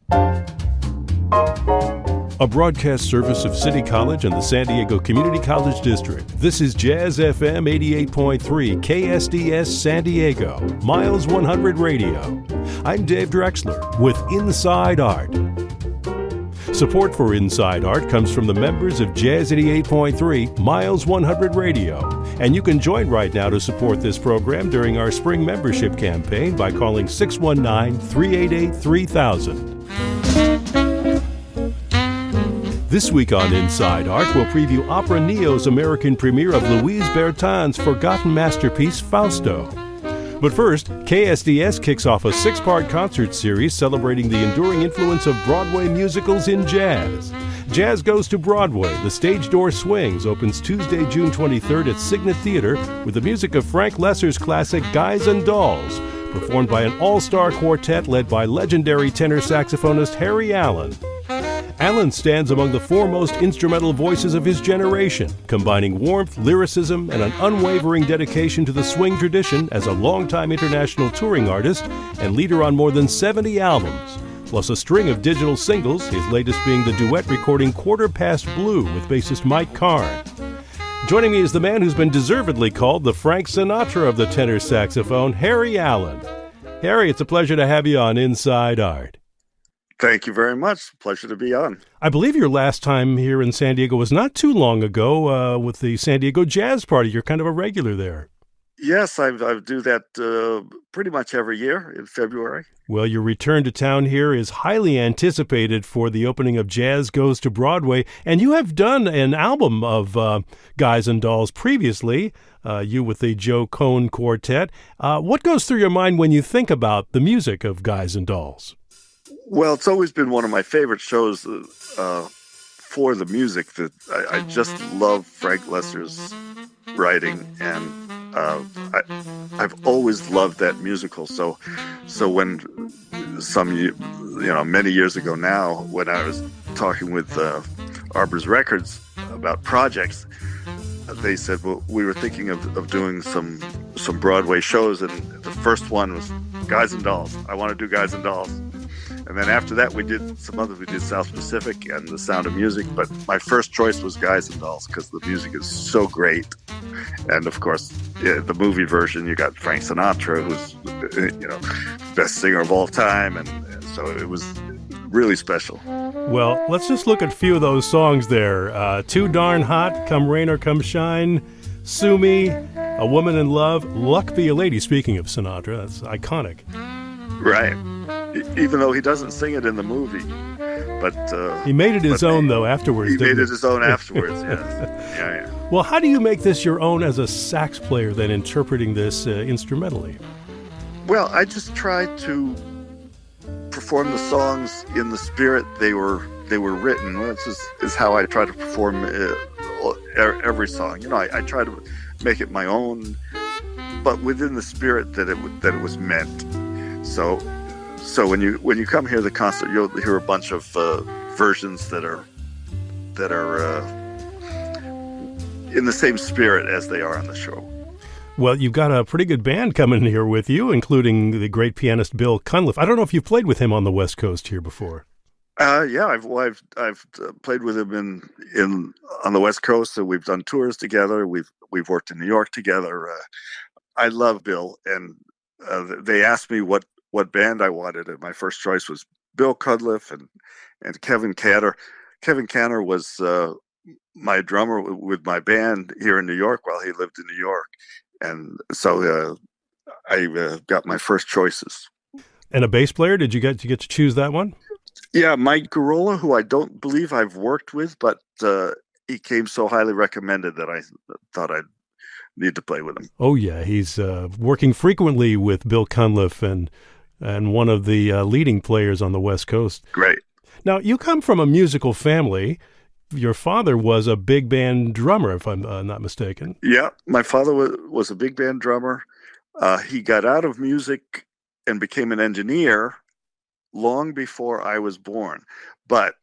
A broadcast service of City College and the San Diego Community College District. This is Jazz FM 88.3 KSDS San Diego, Miles 100 Radio. I'm Dave Drexler with Inside Art. Support for Inside Art comes from the members of Jazz 88.3 Miles 100 Radio. And you can join right now to support this program during our spring membership campaign by calling 619-388-3000. This week on Inside Art, we'll preview Opera Neo's American premiere of Louise Bertin's forgotten masterpiece, Fausto. But first, KSDS kicks off a 6-part concert series celebrating the enduring influence of Broadway musicals in jazz. Jazz Goes to Broadway, The Stage Door Swings, opens Tuesday, June 23rd at Cygnet Theatre with the music of Frank Loesser's classic Guys and Dolls, performed by an all-star quartet led by legendary tenor saxophonist Harry Allen. Allen stands among the foremost instrumental voices of his generation, combining warmth, lyricism, and an unwavering dedication to the swing tradition as a longtime international touring artist and leader on more than 70 albums, plus a string of digital singles, his latest being the duet recording Quarter Past Blue with bassist Mike Karn. Joining me is the man who's been deservedly called the Frank Sinatra of the tenor saxophone, Harry Allen. Harry, it's a pleasure to have you on Inside Art. Thank you very much. Pleasure to be on. I believe your last time here in San Diego was not too long ago with the San Diego Jazz Party. You're kind of a regular there. Yes, I do that pretty much every year in February. Well, your return to town here is highly anticipated for the opening of Jazz Goes to Broadway, and you have done an album of Guys and Dolls previously, you with the Joe Cohn Quartet. What goes through your mind when you think about the music of Guys and Dolls? Well, it's always been one of my favorite shows for the music. That I just love Frank Loesser's writing, and I've always loved that musical. So when many years ago now, when I was talking with Arbor's Records about projects, they said, well, we were thinking of doing some Broadway shows, and the first one was Guys and Dolls. I want to do Guys and Dolls. And then after that, we did South Pacific and The Sound of Music. But my first choice was Guys and Dolls because the music is so great. And of course, the movie version, you got Frank Sinatra, who's best singer of all time, and so it was really special. Well, let's just look at a few of those songs there. Too Darn Hot, Come Rain or Come Shine, Sue Me, A Woman in Love, Luck Be a Lady. Speaking of Sinatra, that's iconic. Right. Even though he doesn't sing it in the movie, but he made it his own though afterwards. He made it his own afterwards. Yes. Yeah. Well, how do you make this your own as a sax player, then interpreting this instrumentally? Well, I just try to perform the songs in the spirit they were written. This is how I try to perform every song. I try to make it my own, but within the spirit that it was meant. So when you come here to the concert, you'll hear a bunch of versions that are in the same spirit as they are on the show. Well, you've got a pretty good band coming here with you, including the great pianist Bill Cunliffe. I don't know if you've played with him on the West Coast here before. Yeah, I've played with him on the West Coast, so we've done tours together. We've worked in New York together. I love Bill, and they asked me what band I wanted, and my first choice was Bill Cunliffe and Kevin Cantor. Kevin Cantor was my drummer with my band here in New York while he lived in New York, and so I got my first choices. And a bass player? Did you get to choose that one? Yeah, Mike Garola, who I don't believe I've worked with, but he came so highly recommended that I thought I'd need to play with him. Oh yeah, he's working frequently with Bill Cunliffe and one of the leading players on the West Coast. Great. Now, you come from a musical family. Your father was a big band drummer, if I'm not mistaken. Yeah, my father was a big band drummer. He got out of music and became an engineer long before I was born. But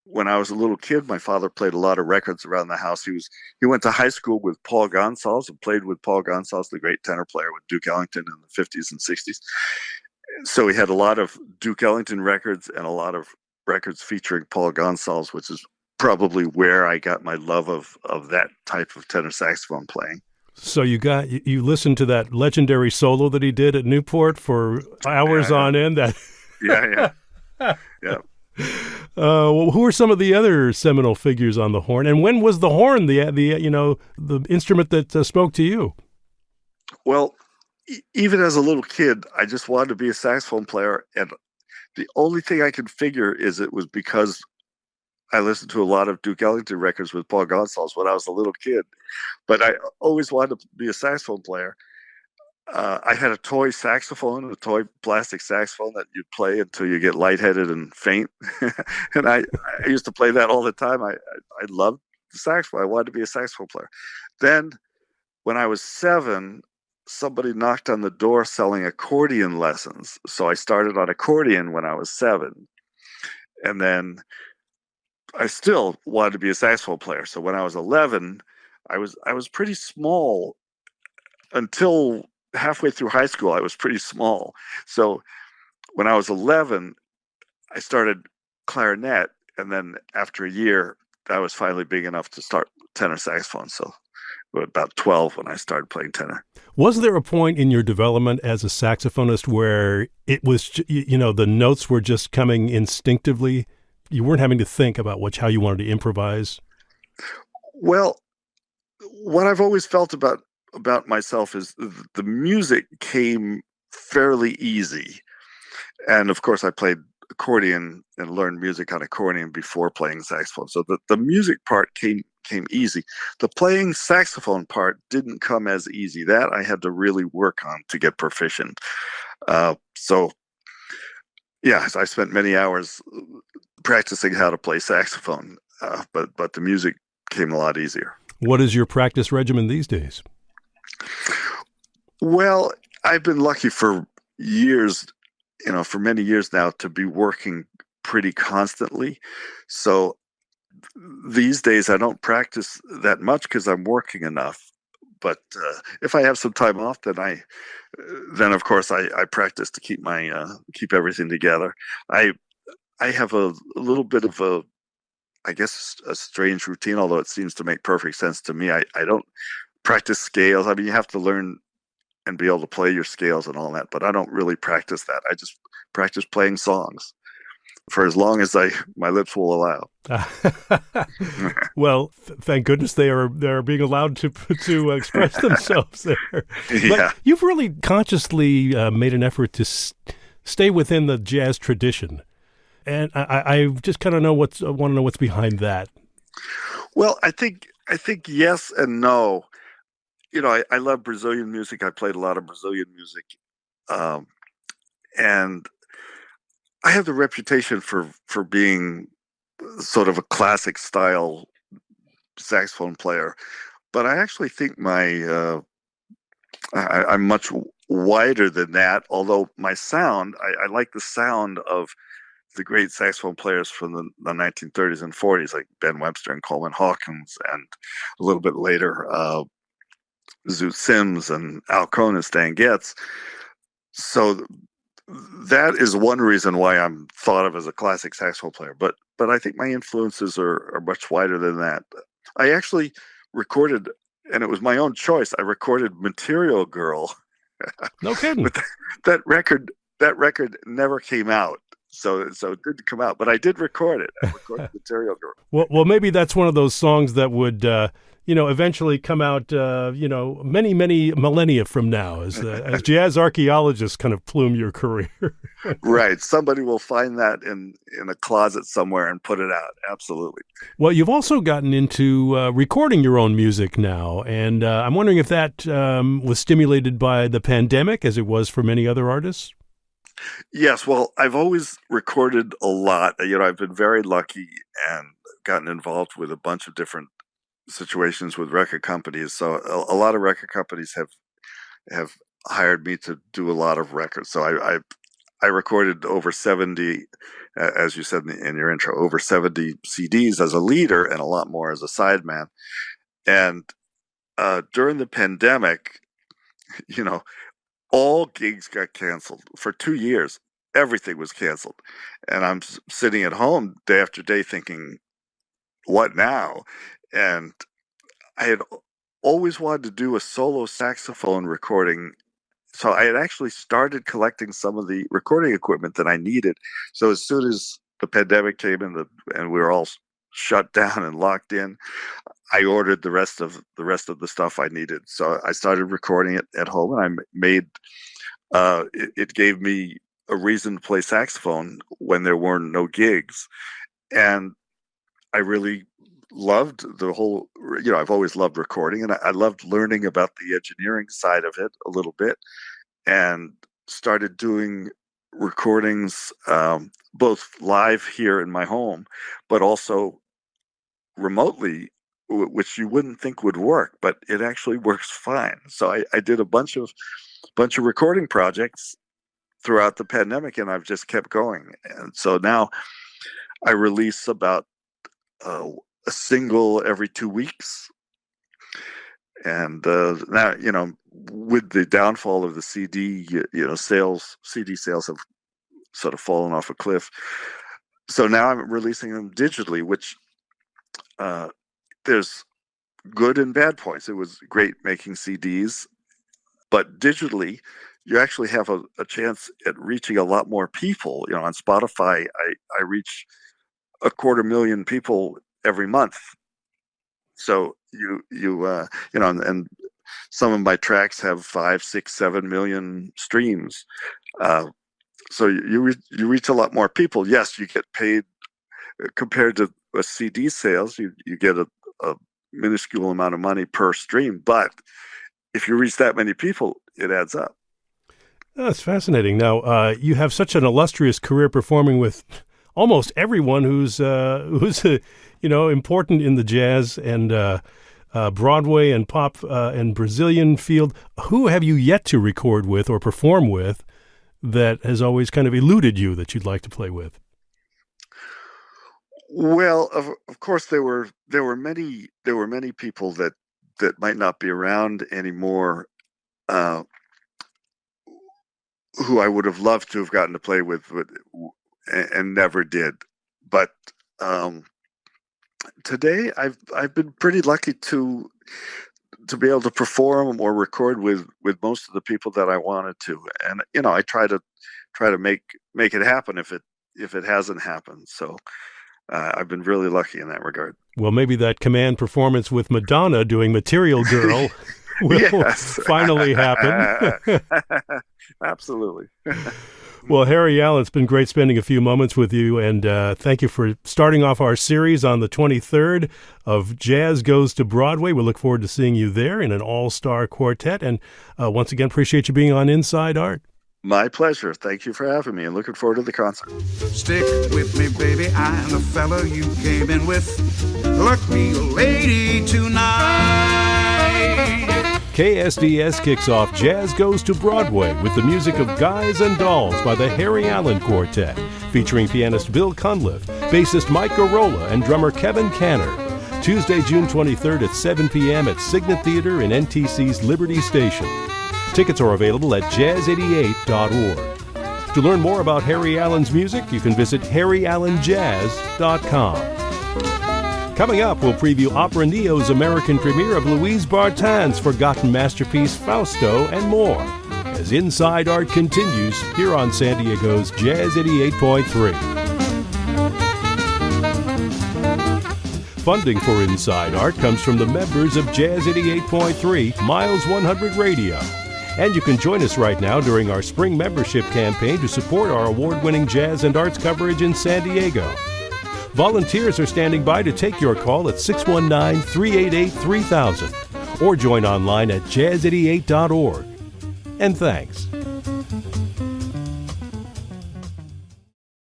when I was a little kid, my father played a lot of records around the house. He went to high school with Paul Gonsalves and played with Paul Gonsalves, the great tenor player with Duke Ellington in the 50s and 60s. So we had a lot of Duke Ellington records and a lot of records featuring Paul Gonsalves, which is probably where I got my love of that type of tenor saxophone playing. So you listened to that legendary solo that he did at Newport for hours on end. That Yeah. well, who are some of the other seminal figures on the horn? And when was the horn the instrument that spoke to you? Well, even as a little kid, I just wanted to be a saxophone player, and the only thing I could figure is it was because I listened to a lot of Duke Ellington records with Paul Gonsalves when I was a little kid. But I always wanted to be a saxophone player. I had a toy saxophone, a toy plastic saxophone that you'd play until you get lightheaded and faint. And I used to play that all the time. I loved the saxophone. I wanted to be a saxophone player. Then when I was 7, somebody knocked on the door selling accordion lessons. So I started on accordion when I was 7. And then I still wanted to be a saxophone player. So when I was 11, I was pretty small until halfway through high school. I was pretty small. So when I was 11, I started clarinet, and then after a year, I was finally big enough to start tenor saxophone. So about 12 when I started playing tenor. Was there a point in your development as a saxophonist where it was, the notes were just coming instinctively? You weren't having to think about how you wanted to improvise? Well, what I've always felt about myself is the music came fairly easy. And of course, I played accordion and learned music on accordion before playing saxophone. So the music part came easy. The playing saxophone part didn't come as easy. That I had to really work on to get proficient. So I spent many hours practicing how to play saxophone, but the music came a lot easier. What is your practice regimen these days? Well, I've been lucky for years, for many years now, to be working pretty constantly. So these days I don't practice that much because I'm working enough. But if I have some time off, then of course I practice to keep everything together. I have a little bit of I guess a strange routine, although it seems to make perfect sense to me. I don't practice scales. I mean, you have to learn and be able to play your scales and all that, but I don't really practice that. I just practice playing songs for as long as my lips will allow. Well, thank goodness they are being allowed to express themselves there. Yeah. But you've really consciously made an effort to stay within the jazz tradition, and I just kind of want to know what's behind that. Well, I think yes and no. I love Brazilian music. I played a lot of Brazilian music, and I have the reputation for being sort of a classic style saxophone player, but I actually think I'm much wider than that. Although my sound, I like the sound of the great saxophone players from the 1930s and 40s, like Ben Webster and Coleman Hawkins, and a little bit later, Zoot Sims and Al Cohn and Stan Getz. So that is one reason why I'm thought of as a classic saxophone player. But I think my influences are much wider than that. I actually recorded, and it was my own choice, I recorded Material Girl. No kidding. But that record never came out. So it didn't come out, but I did record it. I recorded Material Girl. Well, maybe that's one of those songs that would, eventually come out, many, many millennia from now, as jazz archaeologists kind of plume your career. Right. Somebody will find that in a closet somewhere and put it out. Absolutely. Well, you've also gotten into recording your own music now, and I'm wondering if that was stimulated by the pandemic, as it was for many other artists. Yes, well, I've always recorded a lot. I've been very lucky and gotten involved with a bunch of different situations with record companies. So a lot of record companies have hired me to do a lot of records. So I recorded over 70, as you said in your intro, over 70 CDs as a leader and a lot more as a sideman. And during the pandemic, all gigs got canceled for 2 years. Everything was canceled. And I'm sitting at home day after day thinking, what now? And I had always wanted to do a solo saxophone recording. So I had actually started collecting some of the recording equipment that I needed. So as soon as the pandemic came in and we were all shut down and locked in, I ordered the rest of the stuff I needed. So I started recording it at home, and I made it gave me a reason to play saxophone when there were no gigs. And I really loved the whole, I've always loved recording, and I loved learning about the engineering side of it a little bit, and started doing recordings both live here in my home, but also remotely, which you wouldn't think would work, but it actually works fine. So I did a bunch of recording projects throughout the pandemic, and I've just kept going. And so now I release about a single every 2 weeks. And now, with the downfall of the CD, CD sales have sort of fallen off a cliff. So now I'm releasing them digitally, which there's good and bad points. It was great making CDs, but digitally, you actually have a chance at reaching a lot more people. On Spotify, I reach 250,000 people every month. So and some of my tracks have 5, 6, 7 million streams. So you reach a lot more people. Yes, you get paid compared to a CD sales. You get a minuscule amount of money per stream, but if you reach that many people, it adds up. That's fascinating. Now, you have such an illustrious career performing with almost everyone who's important in the jazz and Broadway and pop and Brazilian field. Who have you yet to record with or perform with that has always kind of eluded you that you'd like to play with? Well, of course, there were many people that might not be around anymore, who I would have loved to have gotten to play with, and never did. But today, I've been pretty lucky to be able to perform or record with most of the people that I wanted to, and I try to make it happen if it hasn't happened. So I've been really lucky in that regard. Well, maybe that command performance with Madonna doing Material Girl will finally happen. Absolutely. Well, Harry Allen, it's been great spending a few moments with you, and thank you for starting off our series on the 23rd of Jazz Goes to Broadway. We look forward to seeing you there in an all-star quartet, and once again, appreciate you being on Inside Art. My pleasure. Thank you for having me, and looking forward to the concert. Stick with me, baby. I'm the fellow you came in with. Look me a lady tonight. KSDS kicks off Jazz Goes to Broadway with the music of Guys and Dolls by the Harry Allen Quartet, featuring pianist Bill Cunliffe, bassist Mike Garola, and drummer Kevin Canner. Tuesday, June 23rd at 7 p.m. at Cygnet Theatre in NTC's Liberty Station. Tickets are available at jazz88.org. To learn more about Harry Allen's music, you can visit harryallenjazz.com. Coming up, we'll preview Opera Neo's American premiere of Louise Barton's forgotten masterpiece Fausto and more, as Inside Art continues here on San Diego's Jazz 88.3. Funding for Inside Art comes from the members of Jazz 88.3 Miles 100 Radio. And you can join us right now during our spring membership campaign to support our award-winning jazz and arts coverage in San Diego. Volunteers are standing by to take your call at 619-388-3000 or join online at jazz88.org. And thanks.